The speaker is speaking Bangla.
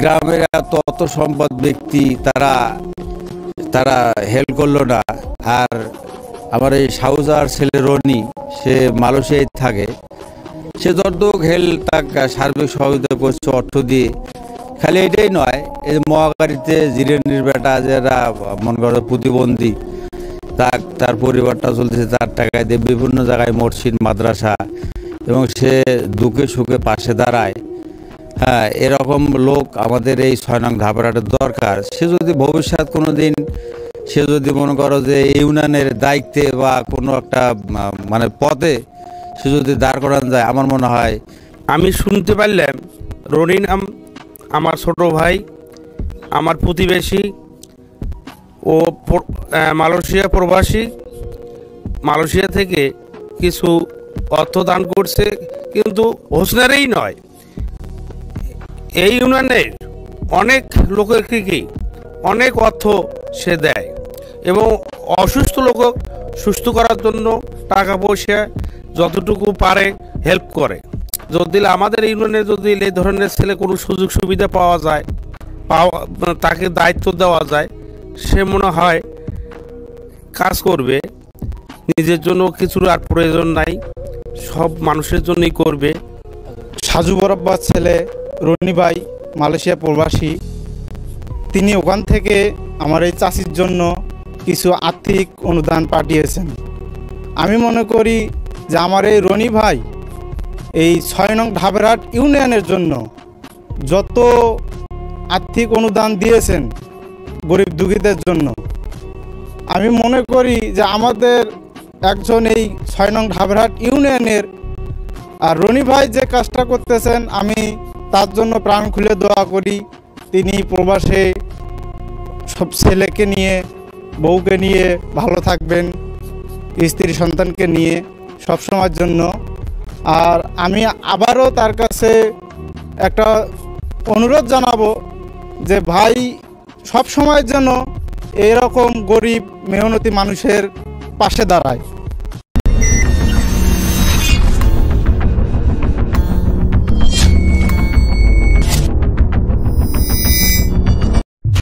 গ্রামের অত সম্পদ ব্যক্তি তারা তারা হেল্প করলো না। আর আমার এই শাহুজার ছেলে রনি, সে মালয়েশিয়ায় থাকে, সে যতটুকু তাকে সার্বিক সহযোগিতা করছে অর্থ দিয়ে। খালি এটাই নয়, এই মহাকারীতে জিরেনির বেটা যারা মনে করো প্রতিবন্ধী, তার পরিবারটা চলতেছে তার টাকায় দিয়ে বিভিন্ন জায়গায় মসজিদ মাদ্রাসা, এবং সে দুঃখে সুখে পাশে দাঁড়ায়। হ্যাঁ, এরকম লোক আমাদের এই ৬ নং ধাপেরহাটের দরকার। সে যদি ভবিষ্যৎ কোনো দিন সে যদি মনে করো যে ইউনিয়নের দায়িত্বে বা কোনো একটা মানে পদে সে যদি দাঁড় করানো যায়, আমার মনে হয়। আমি শুনতে পারলাম রনি নাম আমার ছোট ভাই, আমার প্রতিবেশী, ও মালয়েশিয়া প্রবাসী, মালয়েশিয়া থেকে কিছু অর্থ দান করছে। কিন্তু হোসনারেই নয়, এই ইউনিয়নের অনেক লোকের থেকে অনেক অর্থ সে দেয়, এবং অসুস্থ লোক সুস্থ করার জন্য টাকা পয়সা যতটুকু পারে হেল্প করে। যদি আমাদের ইউনিয়নে যদি এই ধরনের ছেলে কোনো সুযোগ সুবিধা তাকে দায়িত্ব দেওয়া যায়, সে মনে হয় কাজ করবে। নিজের জন্য কিছুর আর প্রয়োজন নাই, সব মানুষের জন্যই করবে। সাজু বরাব্বার ছেলে রনি ভাই মালয়েশিয়া প্রবাসী, তিনি ওখান থেকে আমার এই চাষির জন্য কিছু আর্থিক অনুদান পাঠিয়েছেন। আমি মনে করি যে আমার এই রনি ভাই এই ৬ নং ধাপেরহাট ইউনিয়নের জন্য যত আর্থিক অনুদান দিয়েছেন গরিব দুঃখীদের জন্য, আমি মনে করি যে আমাদের একজন এই ৬ নং ধাপেরহাট ইউনিয়নের আর রনি ভাই যে কাজটা করতেছেন, আমি তার জন্য প্রাণ খুলে দোয়া করি। তিনি প্রবাসে সব ছেলেকে নিয়ে, বউকে নিয়ে ভালো থাকবেন, স্ত্রী সন্তানকে নিয়ে সবসময়ের জন্য। আর আমি আবারও তার কাছে একটা অনুরোধ জানাবো যে ভাই সব সময়ের জন্য এরকম গরিব মেহনতি মানুষের পাশে দাঁড়ায়।